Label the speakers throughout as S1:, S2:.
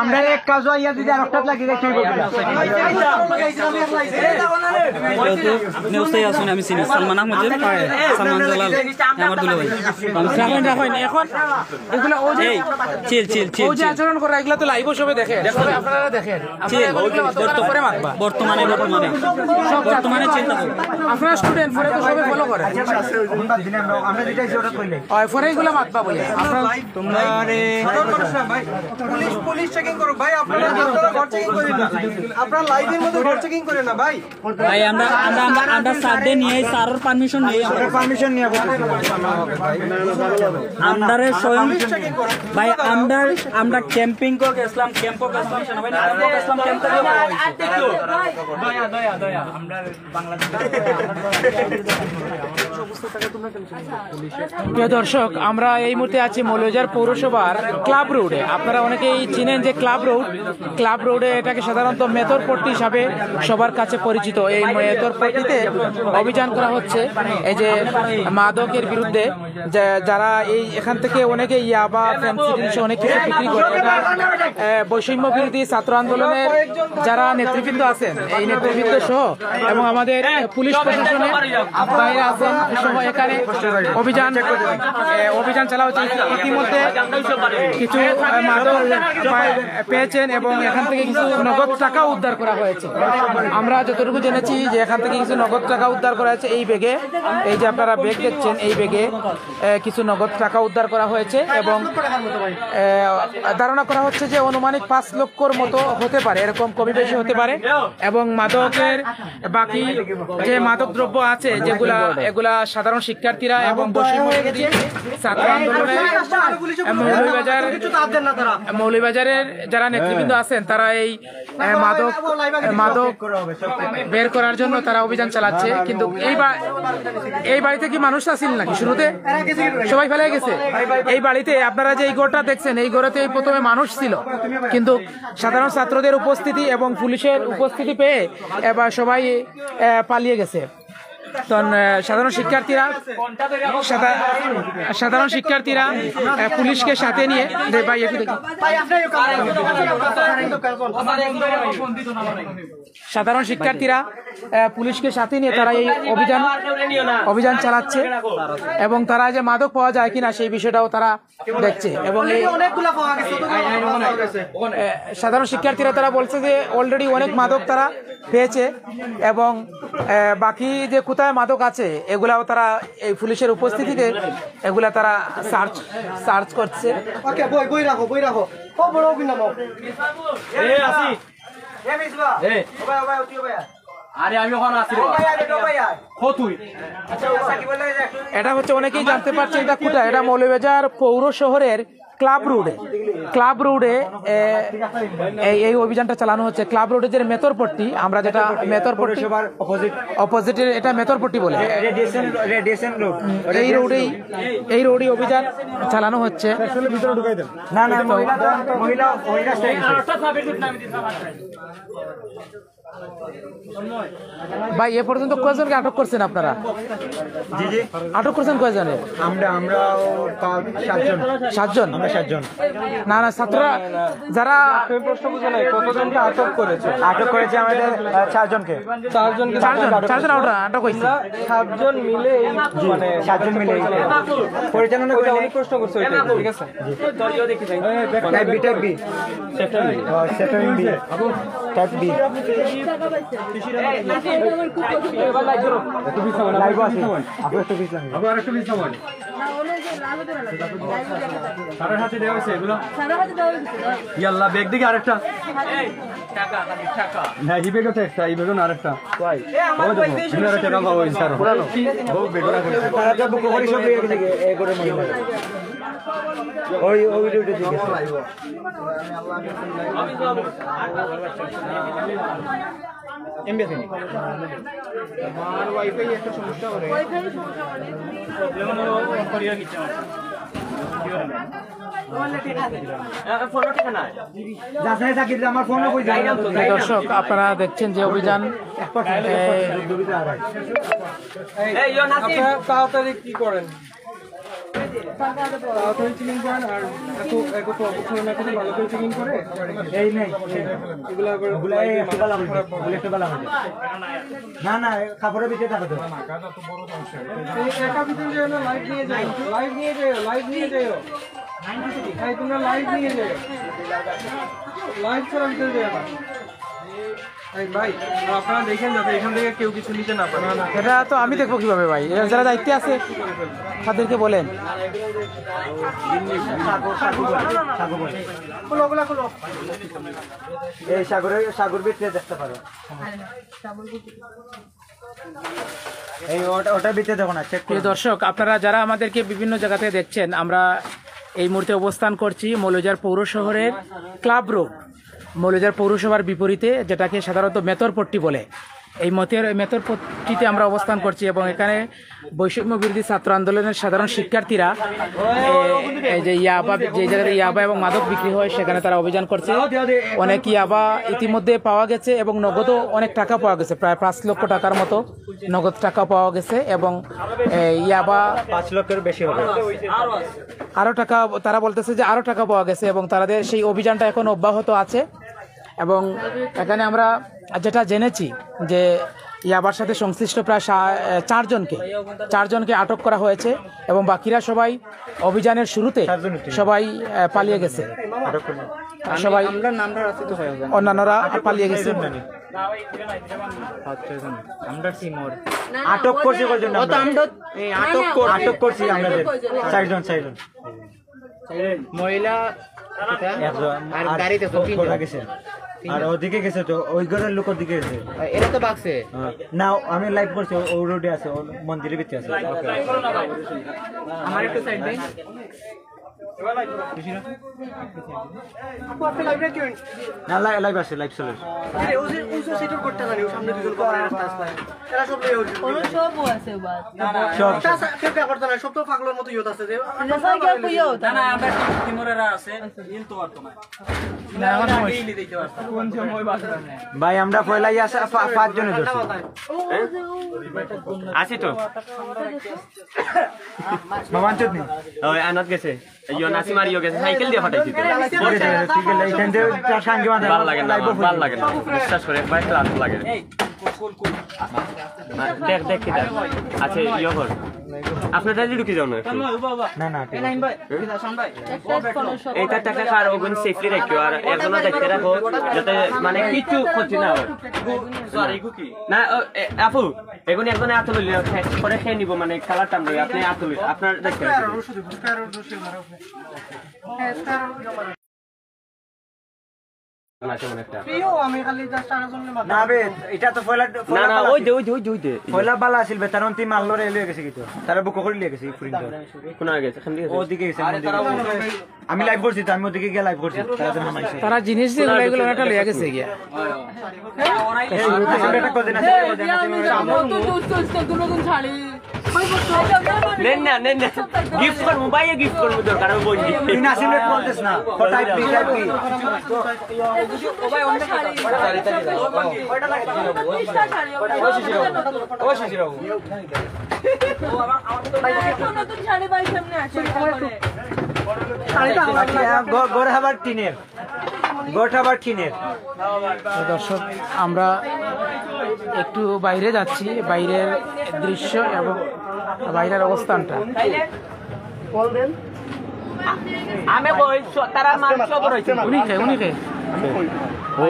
S1: আমরা এক কাজ ইয়া যদি আর একটা লাগি দেখি
S2: নিউজে আসুন আমি চিনি সালমান আহমেদ সালমান জালাল আমার দুলা ভাই
S3: রাখেন রাখেন এখন এগুলো ও যে
S2: চিল চিল চিল
S3: ও যে আচরণ করে এগুলো তো লাইভ শোবে দেখেন আপনারা দেখেন
S2: বর্তমানে চিন্তা করুন
S3: আপনারা স্টুডেন্ট পরে তো সবাই ফলো করে
S1: আমরা যেটা ওটা কইলে
S3: পরে এগুলো মাতবা বলে আপনারা
S1: তোমরা রে
S4: পুলিশ চেকিং করো ভাই, আপনারা ঘর চেকিং করেন না, আপনারা লাইভের মধ্যে ঘর চেকিং করেন না ভাই।
S2: ভাই আমরা স্যারদের নিয়ে স্যারের পারমিশন নিয়ে
S1: পারমিশন নিয়ে
S2: আমরারে স্বয়ং ভাই আমরা ক্যাম্পিং কো গেছলাম সেনাবাহিনী ক্যাম্পে গেছলাম ক্যাম্প থেকে দয়া আমরা বাংলাদেশ
S3: প্রিয় দর্শক, আমরা এই মুহূর্তে আছি মৌলভীবাজার পৌরসভার ক্লাব রোডে। আপনারা অনেকেই চিনেন যে ক্লাব রোডে এটাকে সাধারণত মেথরপট্টি হিসাবে সবার কাছে পরিচিত। এই মেথরপট্টিতে অভিযান করা হচ্ছে এই যে মাদকের বিরুদ্ধে, যারা এই এখান থেকে অনেকে ইয়াবা ফ্যান্সি অনেক কিছু বিক্রি করে। বৈষম্য বিরোধী ছাত্র আন্দোলনের যারা নেতৃবৃন্দ আছেন, এই নেতৃবৃন্দ সহ এবং আমাদের পুলিশ প্রশাসনের বাইরে আছেন সহ এখানে অভিযান চালা হচ্ছে। ইতিমধ্যে কিছু মাদক পেয়েছেন এবং এখান থেকে কিছু নগদ টাকা উদ্ধার করা হয়েছে। আমরা যতটুকু জেনেছি যে এখান থেকে কিছু নগদ টাকা উদ্ধার করা হয়েছে। এই ব্যাগে, এই যে আপনারা ব্যাগ দেখছেন, এই ব্যাগে কিছু নগদ টাকা উদ্ধার করা হয়েছে এবং ধারণা করা হচ্ছে যে অনুমানিক 5 লক্ষর মতো হতে পারে, এরকম কমই বেশি হতে পারে। এবং মাদকের বাকি যে মাদক দ্রব্য আছে এগুলা সাধারণ শিক্ষার্থীরা এবং বৈষম্য বিরোধী ছাত্র আন্দোলনের মৌলভীবাজারের যারা নেতৃবৃন্দ আছেন তারা এই মাদক বের করার জন্য তারা অভিযান চালাচ্ছে। কিন্তু এই বাড়িতে কি মানুষ আসিল নাকি? শুরুতে সবাই ফেলে গেছে। এই বাড়িতে আপনারা যে এই ঘরটা দেখছেন, এই ঘরেতে প্রথমে মানুষ ছিল, কিন্তু সাধারণ ছাত্রদের উপস্থিতি এবং পুলিশের উপস্থিতি পেয়ে এবার সবাই পালিয়ে গেছে। সাধারণ শিক্ষার্থীরা পুলিশকে সাথে নিয়ে তারা এই অভিযান চালাচ্ছে এবং তারা যে মাদক পাওয়া যায় কিনা সেই বিষয়টাও তারা দেখছে। এবং সাধারণ শিক্ষার্থীরা তারা বলছে যে অলরেডি অনেক মাদক তারা পেয়েছে এবং বাকি যে কোথায় মাদক আছে এগুলাও তারা এই পুলিশের উপস্থিতিতে এগুলা তারা সার্চ করছে। এটা হচ্ছে অনেকেই জানতে পারছে এটা কোথায়, এটা মৌলভীবাজার পৌর শহরের ক্লাব রোডে এই অভিযানটা চালানো হচ্ছে। ক্লাব রোডে যে মেথরপট্টি, আমরা যেটা মেথরপট্টি অপোজিটের এটা মেথরপট্টি বলে, এই রোডেই অভিযান চালানো হচ্ছে। ভাই এ পর্যন্ত কয়জনকে আটক করছেন আপনারা? আটক করছেন কয়জনে?
S1: আমরা
S3: 7 জন। না ছাত্ররা যারা
S4: প্রশ্ন বুঝে নাই, কতজনকে আটক করেছে?
S1: আটক করেছে আমাদের 4 জনকে।
S3: 4 জন আটক হয়েছে।
S4: 7 জন মিলে মানে
S1: 7 জন মিলে পরিচালনা করে
S4: অনেক প্রশ্ন করছে। ঠিক আছে,
S1: type B sector B type B live আছে আপনার তো বিশ আবার একটু বিশ সময় সারের হাতে দেওয়া হয়েছে এগুলো ইয়াল্লাহ ব্যাগ দিকে আরেকটা হ্যাঁ এই ব্যাগও একটা এই ব্যাগও আরেকটা কই ওই দেখো এর টাকা পাবো স্যার পুরানো বহু বেগরা করে তারা বুক করে সব দিয়ে গেছে এই করে মহিলা ওই ভিডিওটা দিকে এমবিএস নেই আমার ওয়াইফাই একটা সমস্যা করে প্রবলেম হলো করিয়া কিচ্ছে
S3: দর্শক, আপনারা দেখছেন যে অভিযান
S4: তাড়াতাড়ি কি করেন
S3: তাড়াতাড়ি চেকিং করেন আর এত অপছন্দ না করে ভালো করে চেকিং করে
S1: এই নেই
S3: এগুলো আবার
S1: না না কাপড়ের ভিতরে থাকে তো
S3: এই একা ভিতরে যেও না, লাইভ নিয়ে যাও, লাইভ নিয়ে যাও, লাইভ নিয়ে যাও। এই তোমরা লাইভ নিয়ে যাও, লাইভ ছাড়া ভিতরে যাও না। এই ভাই আপনারা দেখেন যাতে এখান থেকে কেউ কিছু নিতে না পারে।
S5: এটা তো আমি দেখবো কিভাবে ভাই, এরা যারা দায়িত্বে আছে তাদেরকে বলেন।
S1: এই সাগর ভিতরে দেখতে পারো, এই ওটার ভিতরে দেখো না, চেক
S5: প্রিয় দর্শক, আপনারা যারা আমাদেরকে বিভিন্ন জায়গা থেকে দেখছেন, আমরা এই মুহূর্তে অবস্থান করছি মৌলভীবাজার পৌর শহরের ক্লাব রোড, মৌলভীবাজার পৌরসভার বিপরীতে, যেটাকে সাধারণত মেতরপট্টি বলে। এই মেতরপট্টিতে আমরা অবস্থান করছি এবং এখানে বৈষম্য বিরোধী ছাত্র আন্দোলনের সাধারণ শিক্ষার্থীরা এই যে ইয়াবা, যে জায়গাতে ইয়াবা এবং মাদক বিক্রি হয় সেখানে তারা অভিযান করছে। অনেক ইয়াবা ইতিমধ্যে পাওয়া গেছে এবং নগদও অনেক টাকা পাওয়া গেছে, প্রায় 5 লক্ষ টাকার মতো নগদ টাকা পাওয়া গেছে এবং ইয়াবা
S1: 5 লক্ষের বেশি হবে,
S5: আরো টাকা তারা বলতেছে যে আরো টাকা পাওয়া গেছে এবং তাদের সেই অভিযানটা এখন অব্যাহত আছে। এবং এখানে আমরা যেটা জেনেছি যে ইয়াবার সাথে সংশ্লিষ্ট প্রায় 4 জনকে আটক করা হয়েছে এবং বাকিরা সবাই অভিযানের শুরুতে সবাই পালিয়ে গেছে, সবাই অন্যান্যরা পালিয়ে গেছে।
S1: আটক করছি কয়জন? আটক করছি আমরা 4 জন
S2: মহিলা
S1: আর গাড়িতে গেছে আর ওদিকে গেছে, তো ওই ঘরের লোক ওদিকে গেছে,
S2: এরা তো বাক্সে
S1: না আমি লাইভ করছি, ও রোডে আছে, ও মন্দিরের ভিতরে আছে।
S2: আমার একটু সাইড দেন।
S1: না লাইভ আছে, লাইভ চলে
S4: সব তো পাগলের মতো ইয়ত আছে যে
S1: ভাই আমরা পয়লা 5 জনে ধরছি,
S6: আছি তো
S1: মামাঞ্চত নেই
S6: ওই আনাত গেছে ইয়ো নাসি মারিও গেছে সাইকেল দিয়ে ফাটাইছি তো
S1: এখান থেকে সাঙ্গে
S6: ভাল লাগে না ভাল লাগে না বিশ্বাস করে একবার ক্লাস লাগে দেখ দেখ কি দেখ আচ্ছা ইয়ো কর আপনার দাদি ঢুকে যাও না
S1: না না
S6: এইটা টাকা কার ওগুন সেফলি রাখিও আর এর জন্য দেখতে রাখো যাতে মানে কিছু ক্ষতি না হয় না আপু এগুন একজনে আতল লইলে পরে খেয়ে নিব মানে কালার টান লই আপনি আতল আপনার দেখতে
S1: না বে এটা তো পয়লা
S6: না না ওই দে ওই দে ওই দে
S1: পয়লা বালা আছিল বে, তার অন্তি মাল লরে লয়ে গেছে কিন্তু তারা বুক করে লিয়ে গেছে ফুরিন
S6: কোন আগে গেছে খালি
S1: ওদিকে গেছে, আমি লাইভ করছি তো, আমি ওদিকে গিয়ে লাইভ করছি, তারা তো নামাইছে
S5: তারা জিনিস যেগুলো এগুলো একটা লইয়া গেছে গিয়া।
S1: এটা কদিন আছে
S6: নেন না গিফট কর মোবাইলে গিফট করব দরকার আমি বলি
S1: তুই নাসিম রে বলতেছ না টাইপ কি গড় হাবার টিনের
S5: দর্শক, আমরা একটু বাইরে যাচ্ছি, বাইরের দৃশ্য এবং বাইরের অবস্থানটা।
S6: আমি কই তারা মাংস বড়াইছে
S5: উনি খে
S7: ও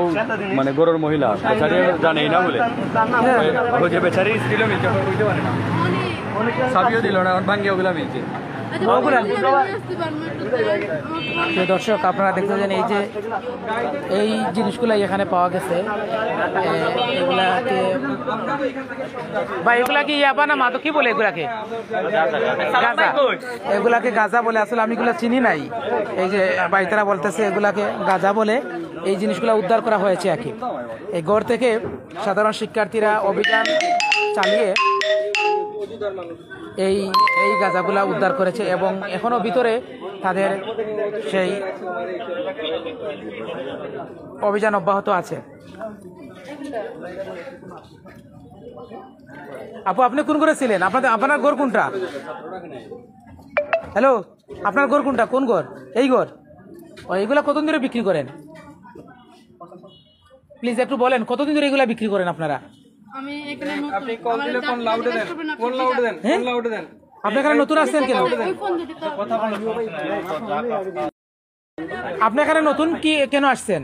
S7: মানে গরুর মহিলা বেচারি জানেই না বলে ওই যে বেচারি দিল মিলছে বুঝতে পারে না, সাবিও দিল না, ভাঙ্গে ওগুলা মিলছে।
S5: প্রিয় দর্শক, আপনারা দেখতেছেন এই যে এই জিনিসগুলো এখানে পাওয়া গেছে, এগুলাকে বা এগুলাকে ইয়াবা না মাদক কি বলে, এগুলাকে গাঁজা, এগুলাকে গাঁজা বলে। আসলে আমি এগুলা চিনি নাই, এই যে বাইতারা বলতেছে এগুলাকে গাঁজা বলে। এই জিনিসগুলো উদ্ধার করা হয়েছে একই এই ঘর থেকে। সাধারণ শিক্ষার্থীরা অভিযান চালিয়ে এই এই গাঁজাগুলা উদ্ধার করেছে এবং এখনো ভিতরে তাদের সেই অভিযান অব্যাহত আছে। আপু, আপনি কোন করে ছিলেন? আপনার ঘর কোনটা? হ্যালো, আপনার ঘর কোনটা? কোন ঘর? এই ঘর? ও, এগুলা কতদিন ধরে বিক্রি করেন? প্লিজ একটু বলেন, কতদিন ধরে এগুলা বিক্রি করেন আপনারা?
S8: আমি এখানে
S4: আপনি কল দিলে ফোন লাউডে দেন, ফোন লাউডে দেন, ফোন লাউডে দেন।
S5: আপনি এখানে নতুন আসছেন কেন? আপনি এখানে নতুন কি কেন আসছেন?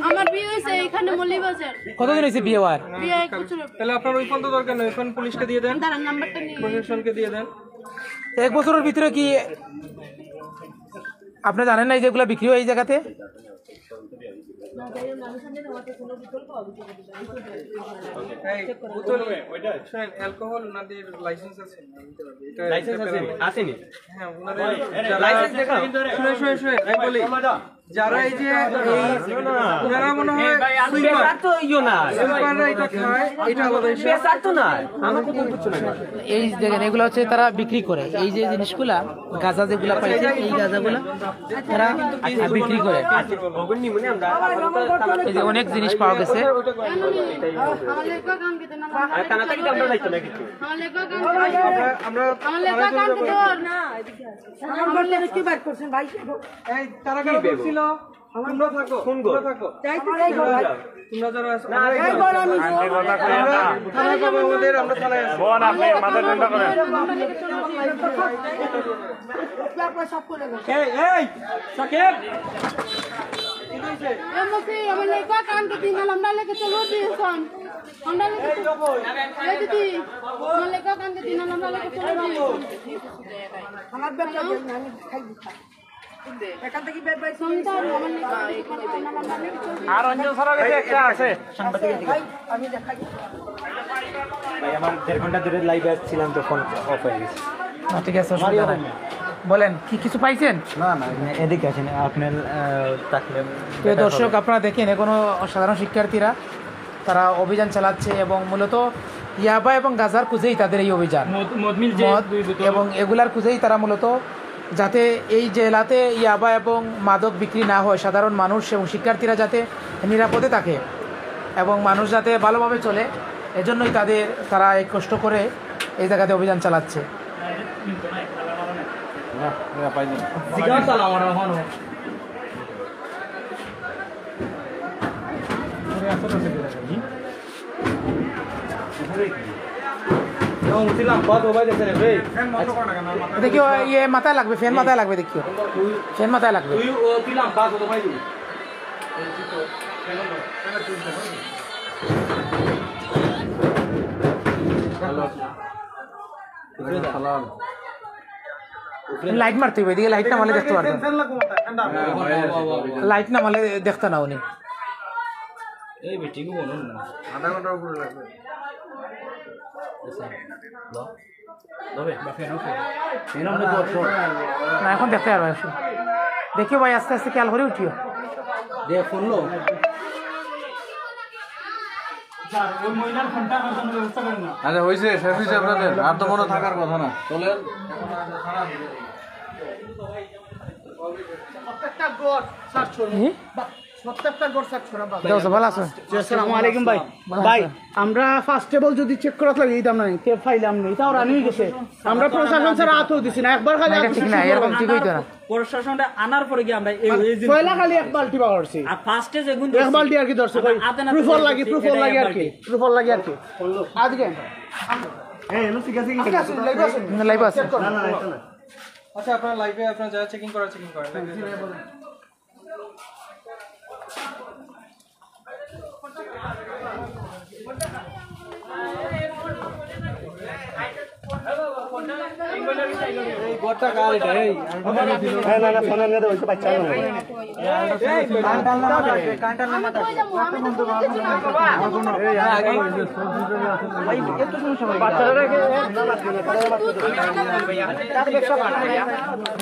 S8: আমার বিয়ে হয়েছে এখানে মল্লিবাজার।
S5: কতদিন হয়েছে বিয়ে হওয়ার?
S8: বিয়ে 1 বছর।
S4: তাহলে আপনার ওই ফোন তো দরকার নেই, ওই ফোন পুলিশকে দিয়ে দেন,
S8: দাঁড়ান নাম্বারটা নিয়ে।
S4: প্রশাসনকে দিয়ে দেন।
S5: 1 বছরের ভিতরে কি আপনি জানেন না যেগুলা বিক্রি হয় এই জায়গাতে?
S4: এই বোতল শুনেন, অ্যালকোহল ওনাদের লাইসেন্স আছে?
S6: লাইসেন্স আছে আসেনি?
S4: হ্যাঁ, ওনাদের
S6: লাইসেন্স দেখা।
S4: শুনে আমি বলি, যারা এই যে ওনারা মনে হয়
S6: বেচার তো ইয়ো না,
S4: সুইপাররা এটা খায়, এটা আলাদা বিষয়।
S6: বেচার তো না, আমাকে কোন কিছু না।
S5: এই দেখেন, এগুলো হচ্ছে তারা বিক্রি করে। এই যে জিনিসগুলা গাঁজা যেগুলা পাইছে, এই গাঁজাগুলা তারা বিক্রি করে।
S6: ওগুন নিমুনি আমরা
S5: এই যে অনেক জিনিস পাওয়া গেছে।
S8: আমার লেখা কাম কেতে না।
S6: আর কানা থেকে আমরা যাইতো না কিছু।
S8: আমার লেখা কাম
S4: আমরা
S8: আমার লেখা কাম কেতে না। আমার লেখা কি বার করছেন ভাই?
S4: এই কারা কারা বলছিল তোমরা থাকো, তোমরা থাকো, তোমরা যারা আছো থানায় যাবো, আমাদের আমরা থানায় আছি।
S6: এই সাকিব
S8: এমসি আমার লেখা কাম কেতে না, আমরা লেখা চলো দিয়েছন। আমরা লেখা এই দিদি আমার লেখা কাম কেতে না, আমরা লেখা চলো দিয়েছন। আমার ব্যবসা আমি খাই দিতা এখান থেকে বের বাই সন্তান আমার লেখা
S5: আর অন্য সারা গেছে একটা আছে
S8: আমি দেখাই।
S1: ভাই আমার 1.5 ঘন্টা ধরে লাইভে আসছিলাম তো ফোন অফ হয়ে গেছে।
S5: ঠিক আছে, অসুবিধা নাই। বলেন, কি কিছু পাইছেন?
S1: না না, এদিকে আছেন আপনার তাকলে।
S5: প্রিয় দর্শক, আপনারা দেখেন এখনো সাধারণ শিক্ষার্থীরা তারা অভিযান চালাচ্ছে এবং মূলত ইয়াবা এবং গাজার খুঁজেই তাদের এই অভিযান। মদ এবং এগুলার খুঁজেই তারা মূলত, যাতে এই জেলাতে ইয়াবা এবং মাদক বিক্রি না হয়, সাধারণ মানুষ এবং শিক্ষার্থীরা যাতে নিরাপদে থাকে এবং মানুষ যাতে ভালোভাবে চলে, এজন্যই তারা এই কষ্ট করে এই জায়গাতে অভিযান চালাচ্ছে। देखियो ये माथा लगবে, ফ্যান মাথায় লাগবে, देखियो ফ্যান মাথায় লাগবে। লাইট মারতে হবে, এদিকে লাইট না মারলে দেখতে পারবেন, লাইট না মারলে দেখতে না উনি। এই মিটিং বলুন না,
S4: আধা ঘন্টার উপরে লাগবে।
S5: না এখন দেখতে পারবে। দেখিও ভাই, আস্তে আস্তে খেয়াল করে উঠিও।
S1: দিয়ে ফোনলো
S7: আচ্ছা হয়েছে, শেষ হয়েছে আপনাদের, আর তো কোনো থাকার কথা না। চলেন
S2: আসসালামু আলাইকুম ভাই। ভাই আমরা ফার্স্ট টেবল যদি চেক করা লাগে এই দাম নাই, কে ফাইলাম নেই, তাও রানি হয়ে গেছে। আমরা প্রশাসন ছাড়া হাতও দিছি না, একবার খালি
S5: ঠিক না, এরকম ঠিক হইতো না।
S2: প্রশাসনটা আনার পরে কি আমরা
S3: পয়লা খালি এক বালতি পাওয়া করছি,
S2: আর ফার্স্টে যেগুন
S3: এক বালতি আর কি ধরছে, প্রুফল লাগে, প্রুফল লাগে আর কি, প্রুফল লাগে আর কি। আজকে
S5: লাইভ আছে।
S4: আচ্ছা, আপনার লাইভে আপনার যারা চেকিং করেন
S1: গোটা কাল এটা এই না না ফোন নিয়ে হইছে বাচ্চা না কান্টাল না মাথা এই আগে ভাই এত সমস্যা ভাই বাচ্চারা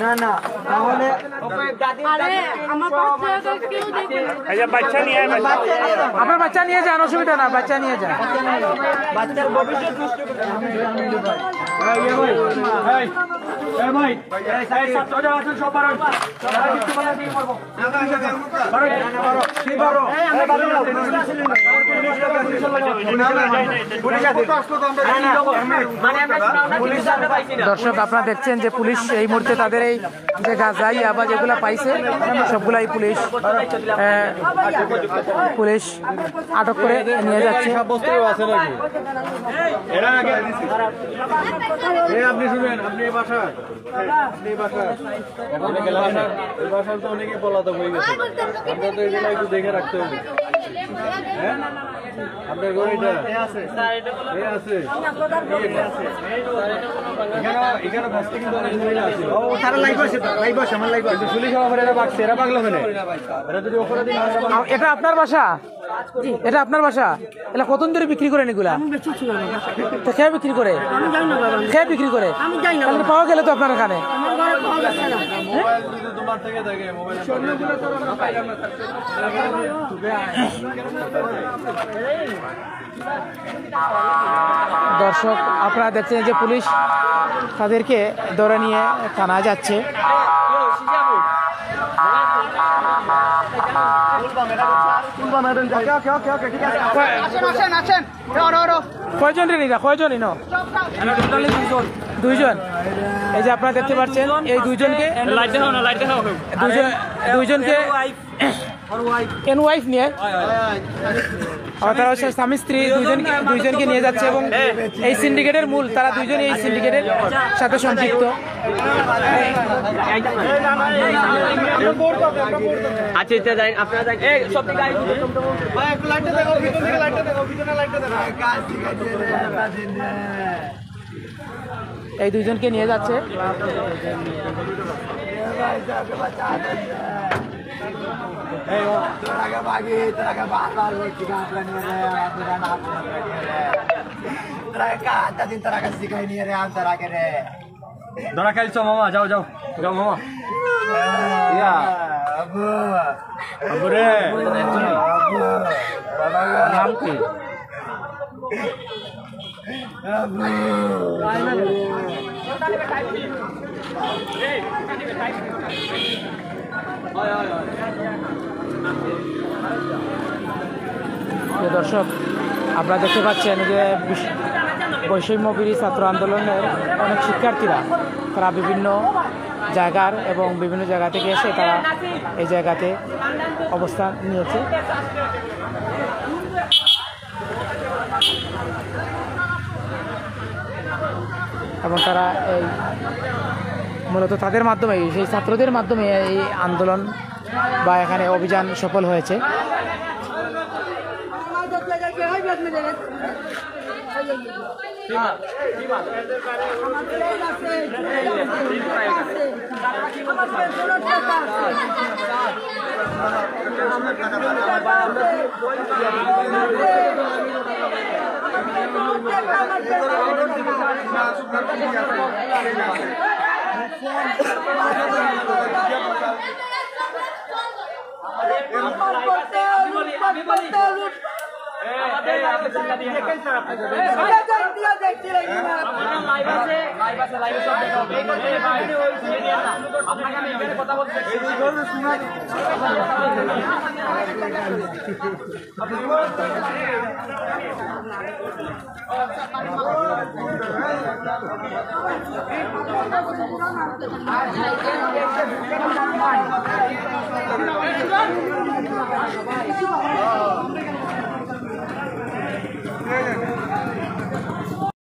S1: না না তাহলে
S8: আরে আমার বাচ্চাটা কেউ দেখে না।
S5: আচ্ছা, বাচ্চা নিয়ে আয়, আপনার বাচ্চা নিয়ে যান, অসুবিধা না, বাচ্চা নিয়ে যান।
S1: বাচ্চার ভবিষ্যৎ নষ্ট করে
S5: দর্শক আপনারা দেখছেন যে পুলিশ এই মুহূর্তে তাদের এই যে গাঁজা ইয়াবা যেগুলো পাইছে সবগুলাই পুলিশ আটক করে নিয়ে যাচ্ছে।
S7: আপনি শুনেন, আপনি এই বাসা তো অনেকেই পলাতক হয়ে গেছে, আমরা তো এগুলো একটু দেখে রাখতে হবে। হ্যাঁ আপনার গড়িটা আছে এখানে ভাসতে কিন্তু অনেক মহিলা আছে।
S1: তারা লাইভ আছে আমার লাইভ আছে
S7: পুলিশ আমার এরা বাগছে, এরা বাগলো কেন? এরা যদি অপরাধী না হয়,
S5: এটা আপনার বাসা? এটা আপনার বাসা? এটা কতদিন ধরে বিক্রি করেন এগুলা? তো খেয়ে বিক্রি করে? খেয়ে বিক্রি করে তাহলে পাওয়া গেলে তো আপনার এখানে
S7: মোবাইল যদি তোমার থেকে থাকে মোবাইল
S5: দর্শক আপনারা দেখছেন যে পুলিশ তাদেরকে ধরে নিয়ে থানায় যাচ্ছে। কয়জন রে নিরা? কয়জন ইনো? দুইজন। এই যে আপনারা দেখতে পাচ্ছেন এই দুইজনকে দুইজনকে ওয়াইফ নিয়ে তারা হচ্ছে স্বামী স্ত্রী দুইজনকে নিয়ে যাচ্ছে এবং এই সিন্ডিকেটের মূল তারা দুইজনই এই সিন্ডিকেটের সাথে সম্পৃক্ত।
S6: আচ্ছা এটা যাই আপনারা যাই এই সব দিকে আই ভাই একটু লাইটটা দেখো, ভিতর থেকে লাইটটা দেখো, ভিতরে লাইটটা দেখো।
S5: এই দুইজনকে নিয়ে যাচ্ছে।
S7: ধরা খেলছো মামা, যাও যাও যাও মামা। আবু রে নাম কি?
S5: দর্শক আপনারা দেখতে পাচ্ছেন যে বৈষম্য বিরোধী ছাত্র আন্দোলনের অনেক শিক্ষার্থীরা তারা বিভিন্ন জায়গার এবং বিভিন্ন জায়গা থেকে এসে তারা এই জায়গাতে অবস্থান নিয়েছে। এবং তারা এই মূলত তাদের মাধ্যমে সেই ছাত্রদের মাধ্যমে এই আন্দোলন বা এখানে অভিযান সফল হয়েছে।
S1: Yeah.